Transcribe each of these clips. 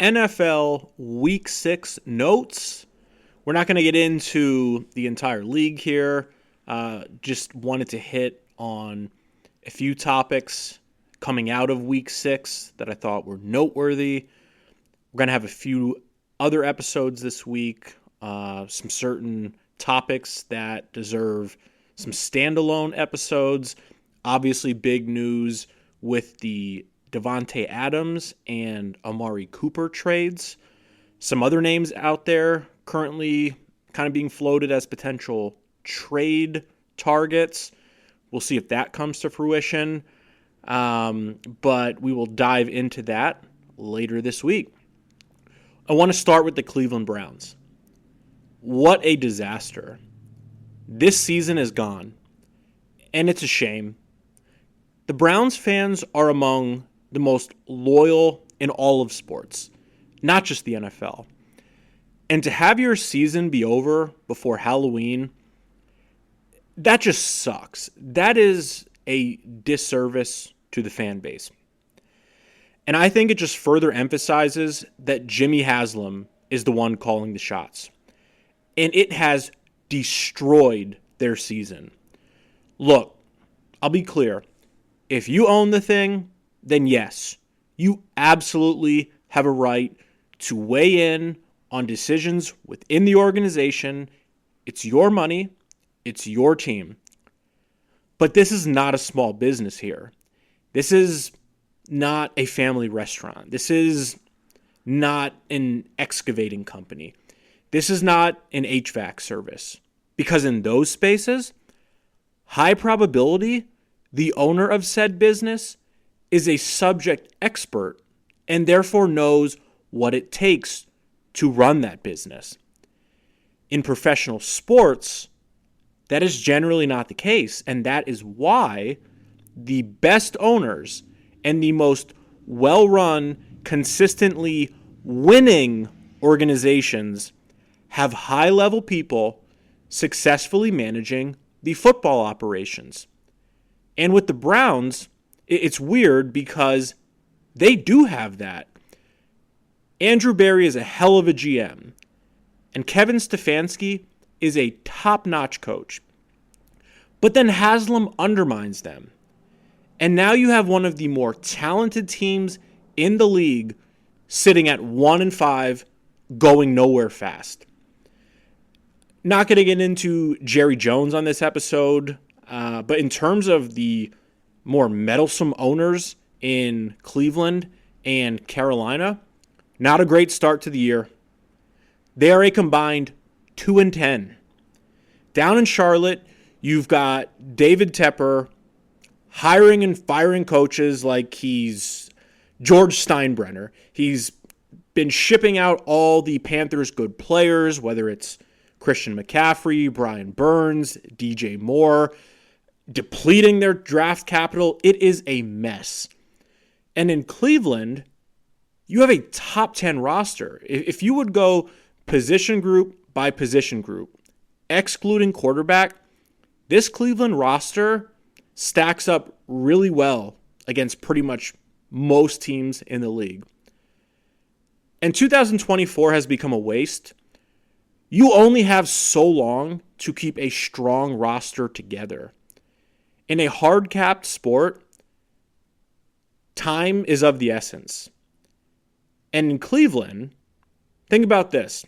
NFL Week 6 notes. We're not going to get into the entire league here. Just wanted to hit on a few topics coming out of Week 6 that I thought were noteworthy. We're going to have a few other episodes this week, some certain topics that deserve some standalone episodes. Obviously, big news with the Davante Adams and Amari Cooper trades. Some other names out there currently kind of being floated as potential trade targets. We'll see if that comes to fruition. But we will dive into that later this week. I want to start with the Cleveland Browns. What a disaster. This season is gone, and it's a shame. The Browns fans are among the most loyal in all of sports, not just the NFL. And to have your season be over before Halloween, that just sucks. That is a disservice to the fan base. And I think it just further emphasizes that Jimmy Haslam is the one calling the shots. And it has destroyed their season. Look, I'll be clear. If you own the thing, then yes, you absolutely have a right to weigh in on decisions within the organization. It's your money. It's your team. But this is not a small business here. This is not a family restaurant. This is not an excavating company. This is not an HVAC service. Because in those spaces, high probability, the owner of said business is a subject expert and therefore knows what it takes to run that business. In professional sports, that is generally not the case, and that is why the best owners and the most well-run, consistently winning organizations have high-level people successfully managing the football operations. And with the Browns, it's weird because they do have that. Andrew Berry is a hell of a GM, and Kevin Stefanski is a top-notch coach. But then Haslam undermines them. And now you have one of the more talented teams in the league sitting at 1-5, going nowhere fast. Not going to get into Jerry Jones on this episode, but in terms of the more meddlesome owners in Cleveland and Carolina, not a great start to the year. They are a combined 2-10. Down in Charlotte, you've got David Tepper hiring and firing coaches like he's George Steinbrenner. He's been shipping out all the Panthers' good players, whether it's Christian McCaffrey, Brian Burns, DJ Moore, depleting their draft capital. It is a mess. And in Cleveland, you have a top 10 roster. If you would go position group by position group, excluding quarterback, this Cleveland roster stacks up really well against pretty much most teams in the league. And 2024 has become a waste. You only have so long to keep a strong roster together. In a hard-capped sport, time is of the essence. And in Cleveland, think about this.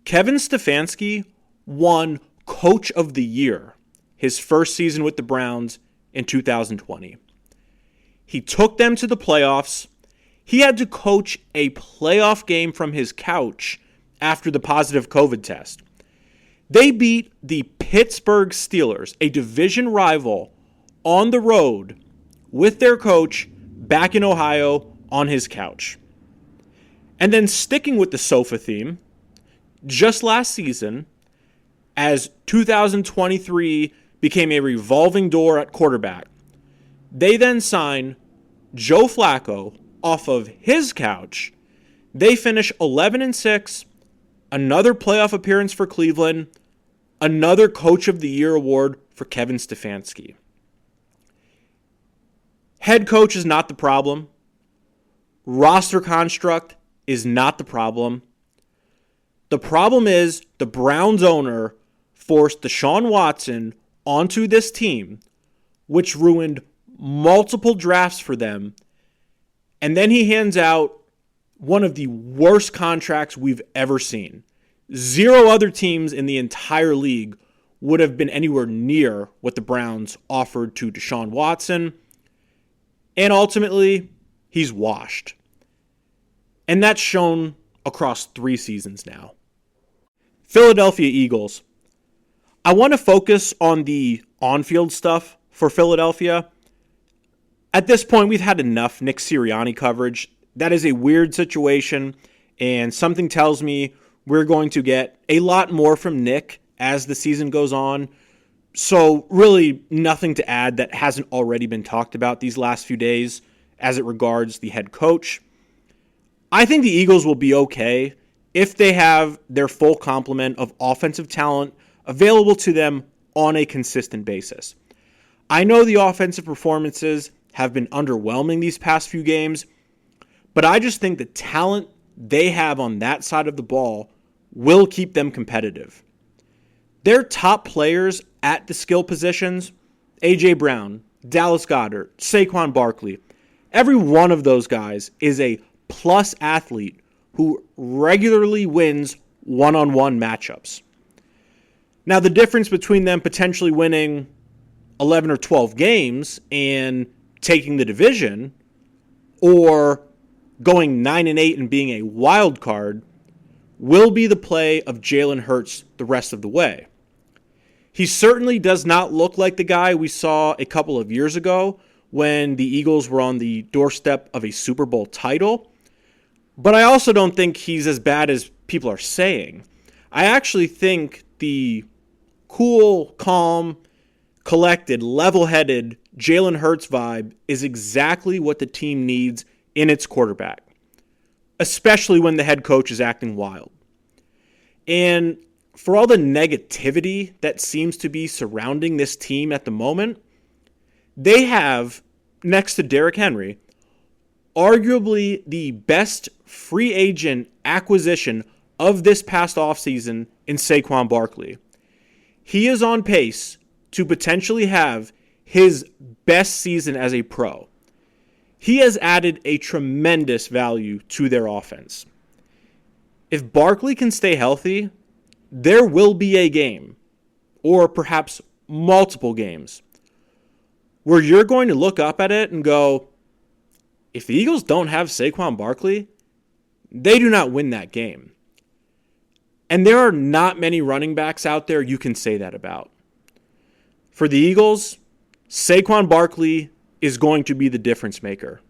Kevin Stefanski won Coach of the Year his first season with the Browns in 2020. He took them to the playoffs. He had to coach a playoff game from his couch after the positive COVID test. They beat the Pittsburgh Steelers, a division rival, on the road with their coach back in Ohio on his couch. And then sticking with the sofa theme, just last season, as 2023 became a revolving door at quarterback, they then sign Joe Flacco off of his couch. They finish 11-6, another playoff appearance for Cleveland, another Coach of the Year award for Kevin Stefanski. Head coach is not the problem. Roster construct is not the problem. The problem is the Browns owner forced Deshaun Watson onto this team, which ruined multiple drafts for them. And then he hands out one of the worst contracts we've ever seen. Zero other teams in the entire league would have been anywhere near what the Browns offered to Deshaun Watson. And ultimately, he's washed. And that's shown across 3 seasons now. Philadelphia Eagles. I want to focus on the on-field stuff for Philadelphia. At this point, we've had enough Nick Sirianni coverage. That is a weird situation, and something tells me we're going to get a lot more from Nick as the season goes on. So really nothing to add that hasn't already been talked about these last few days as it regards the head coach. I think the Eagles will be okay if they have their full complement of offensive talent available to them on a consistent basis. I know the offensive performances have been underwhelming these past few games, but I just think the talent they have on that side of the ball will keep them competitive. Their top players at the skill positions, A.J. Brown, Dallas Goedert, Saquon Barkley, every one of those guys is a plus athlete who regularly wins one-on-one matchups. Now, the difference between them potentially winning 11 or 12 games and taking the division, or going 9-8 and being a wild card, will be the play of Jalen Hurts the rest of the way. He certainly does not look like the guy we saw a couple of years ago when the Eagles were on the doorstep of a Super Bowl title, but I also don't think he's as bad as people are saying. I actually think the cool, calm, collected, level-headed Jalen Hurts vibe is exactly what the team needs in its quarterback, especially when the head coach is acting wild. And for all the negativity that seems to be surrounding this team at the moment, they have, next to Derrick Henry, arguably the best free agent acquisition of this past offseason in Saquon Barkley. He is on pace to potentially have his best season as a pro. He has added a tremendous value to their offense. If Barkley can stay healthy, there will be a game, or perhaps multiple games, where you're going to look up at it and go, if the Eagles don't have Saquon Barkley, they do not win that game. And there are not many running backs out there you can say that about. For the Eagles, Saquon Barkley is going to be the difference maker.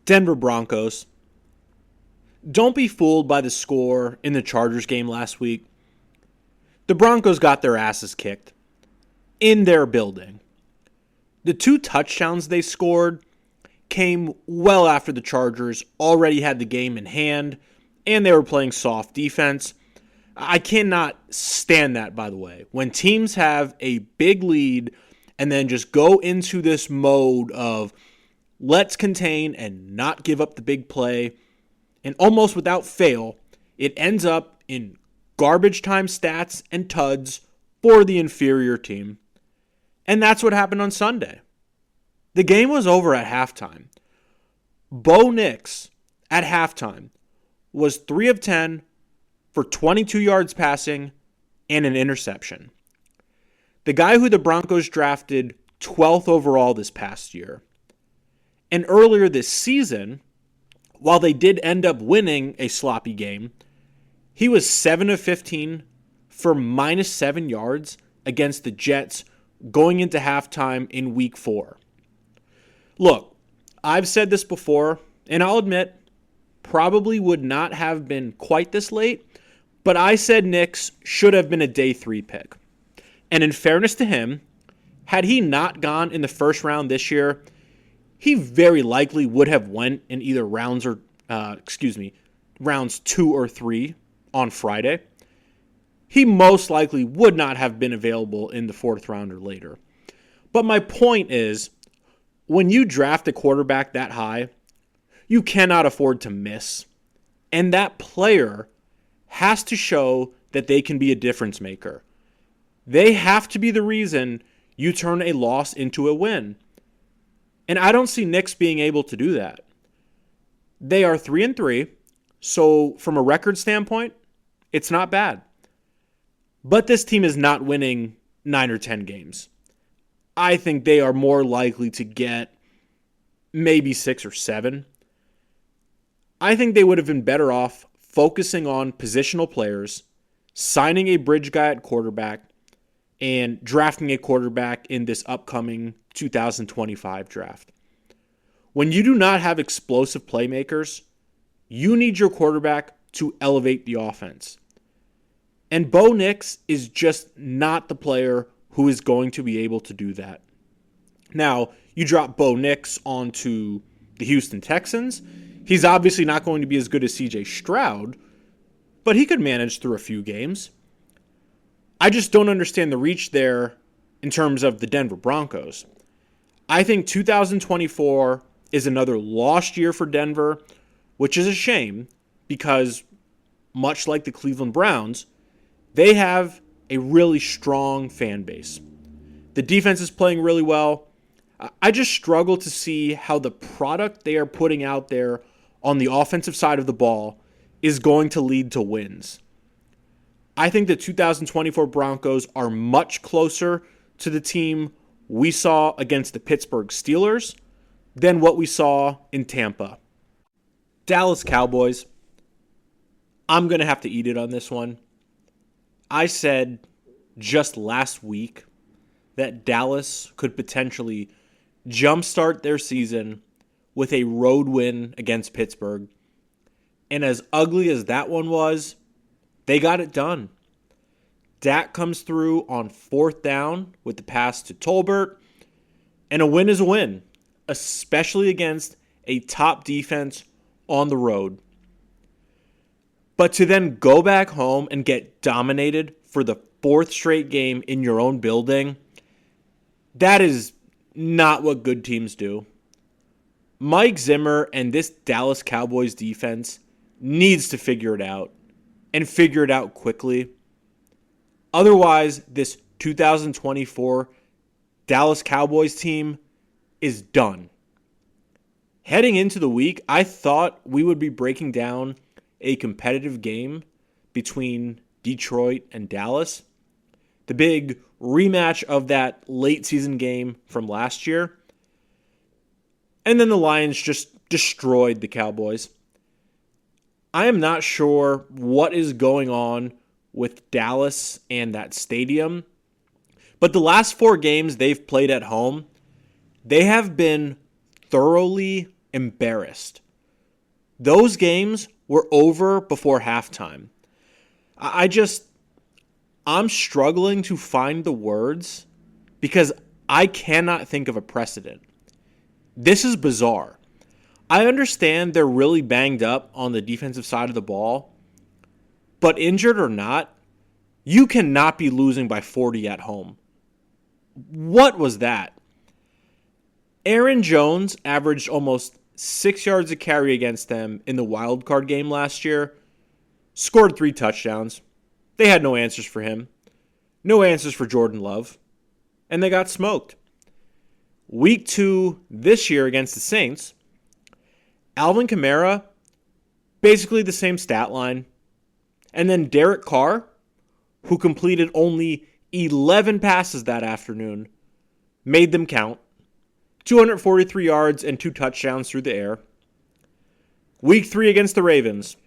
Denver Broncos. Don't be fooled by the score in the Chargers game last week. The Broncos got their asses kicked in their building. The 2 touchdowns they scored came well after the Chargers already had the game in hand and they were playing soft defense. I cannot stand that, by the way. When teams have a big lead and then just go into this mode of let's contain and not give up the big play, and almost without fail, it ends up in garbage time stats and TUDs for the inferior team. And that's what happened on Sunday. The game was over at halftime. Bo Nix, at halftime, was 3 of 10 for 22 yards passing and an interception. The guy who the Broncos drafted 12th overall this past year. And earlier this season, while they did end up winning a sloppy game, he was 7 of 15 for -7 yards against the Jets going into halftime in week 4. Look, I've said this before, and I'll admit, probably would not have been quite this late, but I said Nix should have been a day 3 pick. And in fairness to him, had he not gone in the first round this year, he very likely would have went in either rounds 2 or 3 on Friday. He most likely would not have been available in the 4th round or later. But my point is, when you draft a quarterback that high, you cannot afford to miss. And that player has to show that they can be a difference maker. They have to be the reason you turn a loss into a win. And I don't see Knicks being able to do that. They are 3-3, so from a record standpoint, it's not bad. But this team is not winning 9 or 10 games. I think they are more likely to get maybe 6 or 7. I think they would have been better off focusing on positional players, signing a bridge guy at quarterback, and drafting a quarterback in this upcoming 2025 draft. When you do not have explosive playmakers, you need your quarterback to elevate the offense. And Bo Nix is just not the player who is going to be able to do that. Now, you drop Bo Nix onto the Houston Texans. He's obviously not going to be as good as CJ Stroud, but he could manage through a few games. I just don't understand the reach there in terms of the Denver Broncos. I think 2024 is another lost year for Denver, which is a shame because, much like the Cleveland Browns, they have a really strong fan base. The defense is playing really well. I just struggle to see how the product they are putting out there on the offensive side of the ball is going to lead to wins. I think the 2024 Broncos are much closer to the team we saw against the Pittsburgh Steelers than what we saw in Tampa. Dallas Cowboys. I'm going to have to eat it on this one. I said just last week that Dallas could potentially jumpstart their season with a road win against Pittsburgh. And as ugly as that one was, they got it done. Dak comes through on 4th down with the pass to Tolbert. And a win is a win, especially against a top defense on the road. But to then go back home and get dominated for the 4th straight game in your own building, that is not what good teams do. Mike Zimmer and this Dallas Cowboys defense needs to figure it out, and figure it out quickly. Otherwise, this 2024 Dallas Cowboys team is done. Heading into the week, I thought we would be breaking down a competitive game between Detroit and Dallas. The big rematch of that late season game from last year. And then the Lions just destroyed the Cowboys. I am not sure what is going on with Dallas and that stadium, but the last 4 games they've played at home, they have been thoroughly embarrassed. Those games were over before halftime. I'm struggling to find the words because I cannot think of a precedent. This is bizarre. I understand they're really banged up on the defensive side of the ball, but injured or not, you cannot be losing by 40 at home. What was that? Aaron Jones averaged almost 6 yards a carry against them in the wild card game last year, scored 3 touchdowns. They had no answers for him, no answers for Jordan Love, and they got smoked. Week 2 this year against the Saints, Alvin Kamara, basically the same stat line. And then Derek Carr, who completed only 11 passes that afternoon, made them count. 243 yards and 2 touchdowns through the air. Week 3 against the Ravens,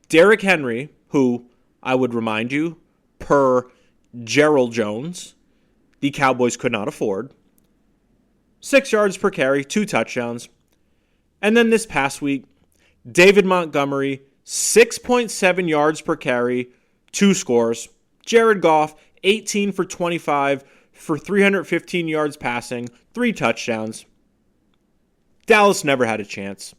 Derrick Henry, who, I would remind you, per Gerald Jones, the Cowboys could not afford. 6 yards per carry, 2 touchdowns. And then this past week, David Montgomery, 6.7 yards per carry, 2 scores. Jared Goff, 18 for 25 for 315 yards passing, 3 touchdowns. Dallas never had a chance.